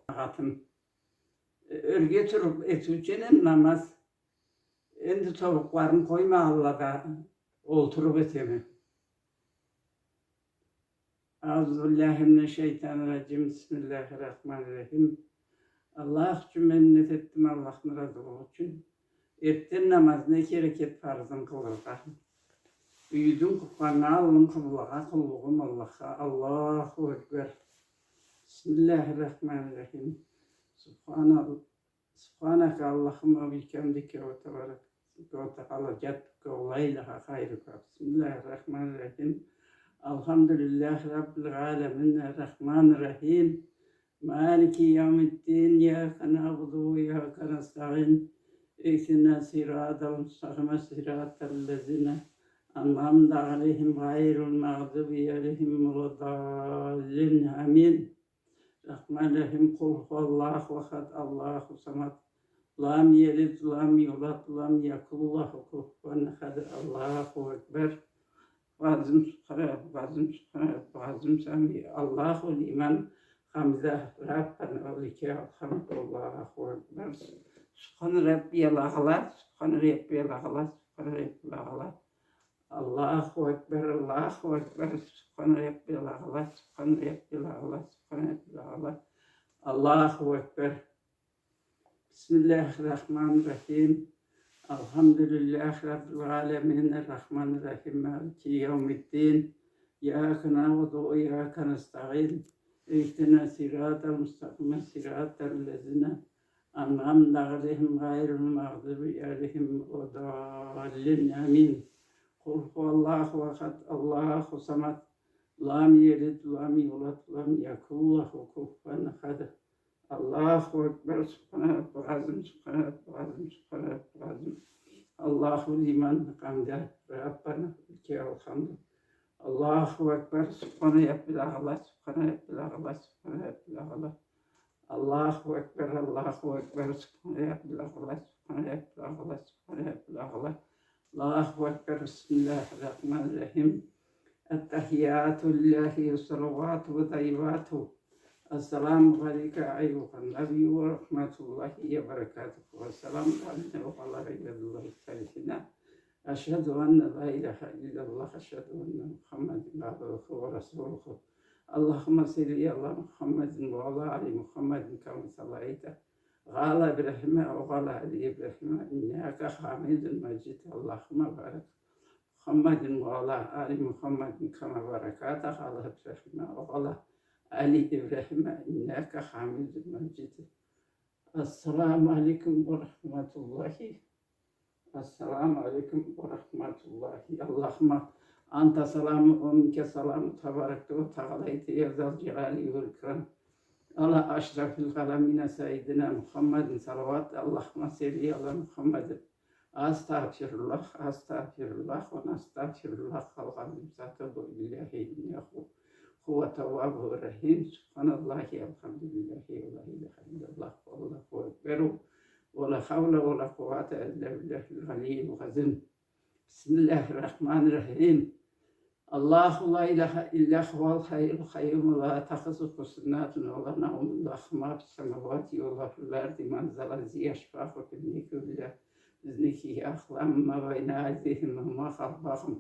Hatım. Örge turup etücenin namaz. Endi tavuklarını koyma Allah'a. Olturup etemi. Euzubillahimineşşeytanirracim. Bismillahirrahmanirrahim. Allah için minnet ettim Allah'ın razılığı için. Ettin namaz ne kereket farzın kılırga. Üyüdün kufana alın kıblağa kılbugum Allah'a. Allahu Ekber. Bismillahirrahmanirrahim. Subhanaka Allahümme ve bihamdike ve tebarek ve teala cedduke ve la ilahe gayruke. Bismillahirrahmanirrahim. Elhamdülillahi Rabbil alemin. Errahmanirrahim. Maliki yevmiddin. İyyâke na'budu ve iyyâke nesta'in. İhdina sıratal müstakime sıratal lezine en'amte aleyhim gayril mağdubi aleyhim veleddallin. Amin. Rahmanirrahim. Kul huvallahu ehad. Allahu samad. Lam yelid lam yulad lam yekul lahu kufuven ehad. Allahu ekber. Vazim sami. Allahu limen hamide. Rabbena leke elhamdülillahu ekber. Subhan rabbiyal a'la. Subhan rabbiyal a'la. Subhan rabbiyal a'la. Allahu ekber. Allahu ekber. Subhan rabbiyal a'la. Subhan rabbiyal a'la. Subhan rabbiyal a'la. Allahu ekber. Bismillahirrahmanirrahim. Elhamdülillahi Rabbil alemin. Errahmanirrahim. Maliki yevmiddin. İyyâke na'budu ve iyyâke nesta'in. İhdina sıratal müstakime sıratal lezine en'amte aleyhim gayril mağdubi aleyhim veleddallin. Amin. Kul huvallahu ehad. Allahu samad. Lam yelid lam yulad lam yekul lahu kufuven ehad. Allahu ekber. Subhanallah. Allahu liman hamide. Rabbena leke elhamdü. Allahu ekber. Subhanallah. Subhanallah. Subhanallah. Allahu ekber. Allahu ekber. Subhanallah. Subhanallah. Subhanallah. Allahu ekber. Bismillahirrahmanirrahim. Ettehiyyatü lillahi salawatu ve tayyibatu. Esselamu aleyke eyyuhan nebiyyu ve rahmetullahi ve berekatuhu. Esselamu aleyke ve ala ibadillahi salihine. Eşhedü enne la ilahe illallah. Eşhedü enne Muhammeden abduhu ve resuluhu. Allahümme salli ala Muhammedin ve ala ali Muhammedin kema sallayte. Ala İbrahim'e ve ala ali İbrahim'e inneke hamidun mecid. Allahümme barik Muhammedin ve ala ali Muhammedin kema berekate ala İbrahim'e ve ala Ali İbrahim'e inneke hamidun mecid. Esselamu aleyküm ve rahmetullahi. Esselamu aleyküm ve rahmetullahi. Allahümme anta selamu ve minke selamu tebarekte ve tealayte yezel celali ve ikram. Ala aşrafil kalemine seyyidina Muhammedin salavat. Allahümme salli ala Muhammedin. Estağfirullah, estağfirullah ve nestağfirullah. Halkazim satıbu billahi innehu huve tevvabu rahim. Subhanallahi elhamdülillahi ve la ilahe illallah ve allahu ekberu. Ve la havle ve la kuvvete illa billahil aliyyil azim. Bismillahirrahmanirrahim. Allahu la ilahe illa huvel hayyul kayyum la ta'khuzuhu sinatun ve la nawmun lahu ma fis semavati ve ma fil ardi man zalazi yashfa'u fi kulli iznihi ahlam ma bayna aydihim ve ma khalfahum.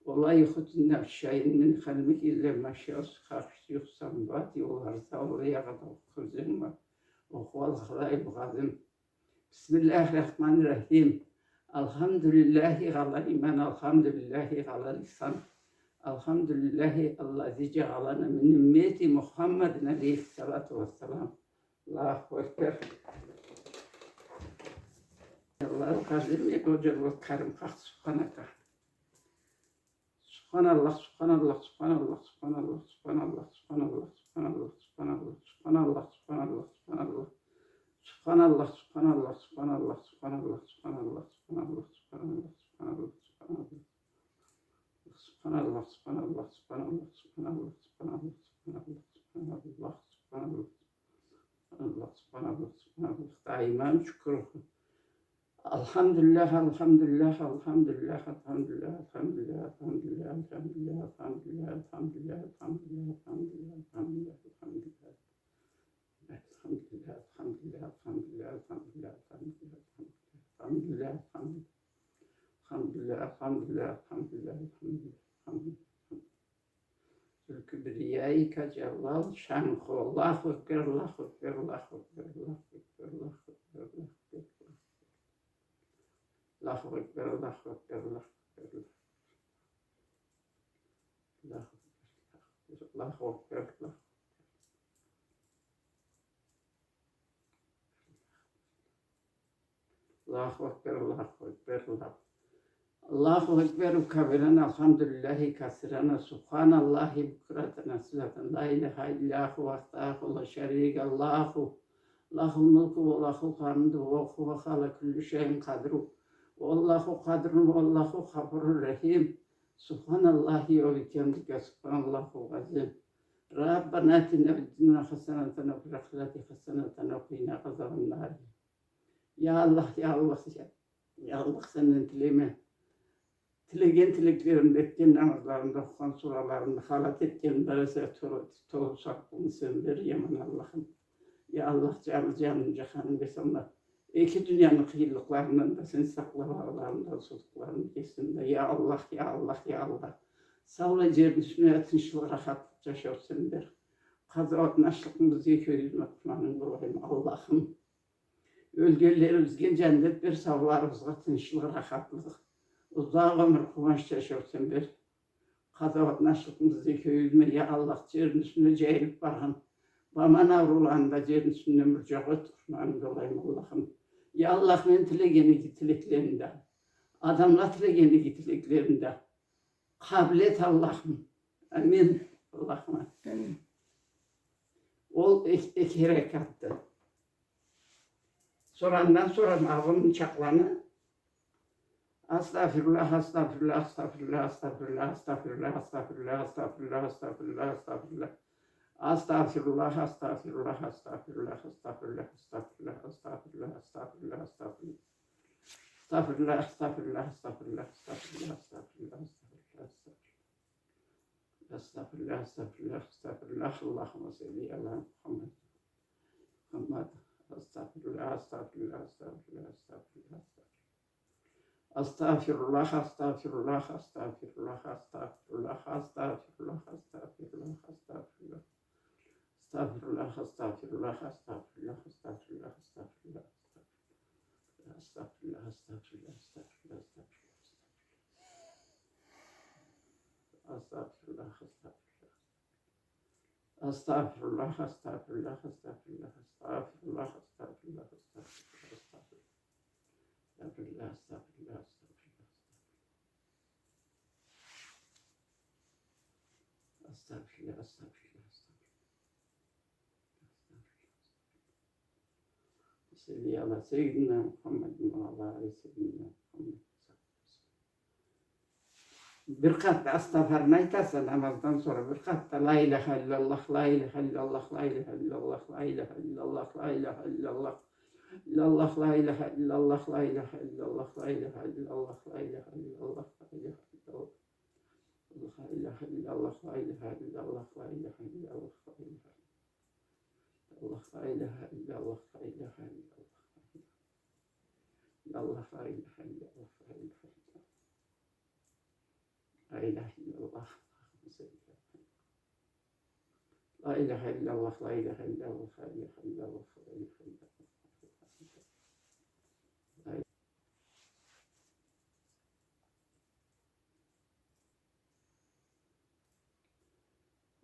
ولا يخطن شيء من خلقه إلا ما شاء خارج السماوات والأرض ولا يغضب خزيمة وهو الخلائق العظيم. بسم الله الرحمن الرحيم. الحمد لله على الإيمان. الحمد لله على اللسان. الحمد لله الذي جعلنا من أمة محمد عليه الصلاة والسلام. الله أكبر. الله العظيم يقول الكريم سبحانك. Subhanallah, subhanallah, subhanallah, subhanallah, subhanallah, subhanallah, subhanallah, subhanallah, subhanallah, subhanallah, subhanallah. Subhanallah, subhanallah, subhanallah, subhanallah, subhanallah, subhanallah, subhanallah, subhanallah, subhanallah. Subhanallah, subhanallah, subhanallah, subhanallah, subhanallah, subhanallah, subhanallah, subhanallah. Allah subhanallah, subhanallah. Daima şükür. Elhamdülillah, elhamdülillah, elhamdülillah, elhamdülillah, elhamdülillah, elhamdülillah, elhamdülillah, elhamdülillah, elhamdülillah, elhamdülillah, elhamdülillah, elhamdülillah, elhamdülillah. Elhamdülillah, elhamdülillah, elhamdülillah, elhamdülillah. Zülkübriyâike cellal şanhu. Allahu ekber, Allahu ekber, Allahu ekber, Allahu ekber, Allahu ekber, Allahu ekber. Allahu ekber, Allahu ekber, Allahu ekber. Allahu ekber, Allahu ekber, Allahu ekber, Allahu ekber kabiren elhamdülillahi kasiren subhanallahi bukraten aslatan la ilahe illahu vahdahu la şerike Allahu lahul mulku ve lahul hamdu ve huve ala kulli şeyin kadru ve Allahu kadrun ve Allahu gafurur rahim. Subhanallahi ve bihamdike subhanallahu azim. Rabbena atina fid dunya haseneten ve fil ahireti haseneten ve qina azabannar. Ya Allah, ya Allah, ya Allah senden dileme. Tilegen tileklerimde etken namazlarında, okukan suralarında, halat etken berese toğu sakkını sen ver yaman Allah'ım. Ya Allah canım cihanım besanlar. İki dünyanın kıyılıklarından da sen sakla bağlarından, sozuklarını kesin de. Ya Allah, ya Allah, ya Allah. Sağla cerin üstüne tinçli rahatlıkça şavsen ver. Kazavat naşlıkımızı yıkıyoruz makmanın bulayım Allah'ım. Ölgelerimizge cennet bir savlarımızga tinçli rahatlık. Uzak ömür kıvanç yaşarsan bir. Kazavat naşlıkımızı yıkıyoruz ya Allah cerin üstüne cehilip barhan. Baman avrulanda cerin üstüne mürcak oturmanın bulayım Allah'ım. Ya Allah men tilegeni tileklerinde. Adamla tilegeni tileklerinde. Kabiliyet Allah'ım. Amin. Allah'ım. Amin. Ol iki rekattı. Sorandan sonra mağrunun çaklanı. Estağfirullah, estağfirullah, estağfirullah, estağfirullah, estağfirullah, estağfirullah, estağfirullah, estağfirullah, estağfirullah. Estağfirullah, estağfirullah, estağfirullah, estağfirullah, estağfirullah, estağfirullah, estağfirullah, estağfirullah. Estağfirullah, estağfirullah, estağfirullah, estağfirullah, estağfirullah, estağfirullah. Estağfirullah, estağfirullah, estağfirullah. Allahümme salli ala Muhammed. Muhammed. Estağfirullah, estağfirullah, estağfirullah, estağfirullah. Estağfirullah, estağfirullah, estağfirullah, estağfirullah, estağfirullah, estağfirullah, estağfirullah. Estağfirullah, estağfirullah, estağfirullah, estağfirullah, estağfirullah. Estağfirullah, estağfirullah, estağfirullah, estağfirullah. Estağfirullah, estağfirullah. Estağfirullah, estağfirullah, estağfirullah, estağfirullah, estağfirullah, estağfirullah. Estağfirullah, estağfirullah, estağfirullah. Estağfirullah, estağfirullah, estağfirullah. Salli ala seyyidina Muhammedin ve ala ali seyyidina Muhammed. Bir kat estağfirullah aytarsa namazdan sonra bir kat da la ilahe illallah, la ilahe illallah, la ilahe illallah, la ilahe illallah, la ilahe illallah. İllallah, la ilahe illallah, la ilahe illallah, la ilahe illallah, la ilahe illallah, la ilahe illallah. La ilahe illallah, la ilahe illallah, la ilahe illallah, la ilahe illallah. Allah la ilahe illallah, la ilahe illallah. Allah la ilahe illallah, la ilahe illallah. La ilahe illallah. La ilahe illallah, la ilahe illallah, la ilahe illallah, la ilahe illallah.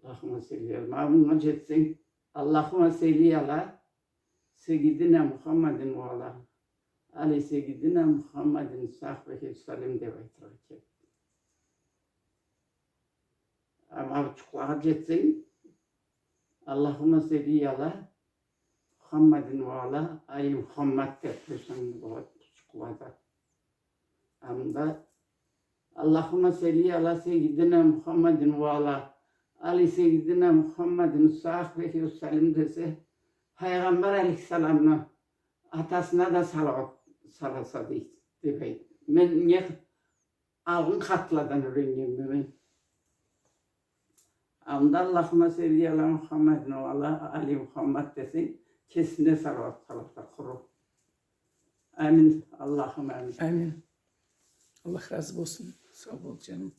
Allahümme salli ala Muhammedin cetsin. Allahümme salli ala seyyidina Muhammedin ve ala ali seyyidina Muhammedin sahbihi sallim devetrak. Ama çuklağa cetsin. Allahümme salli ala Muhammedin ve ala ali Muhammed depresin bu çuklağa. Ama Allahümme salli ala seyyidina Muhammedin ve ala Ali seyyidina Muhammedin sahbihi sallim dese Peygamber aleyhisselam'ın atasına da salasa deyip. Men ne ağın katladan öğreneyim ben. Amda Allahümme salli ala Muhammedin ve ala Ali Muhammed desin kesinde salata kuru. Amin. Allahümme amin. Amin. Allah razı olsun. Sağ ol canım.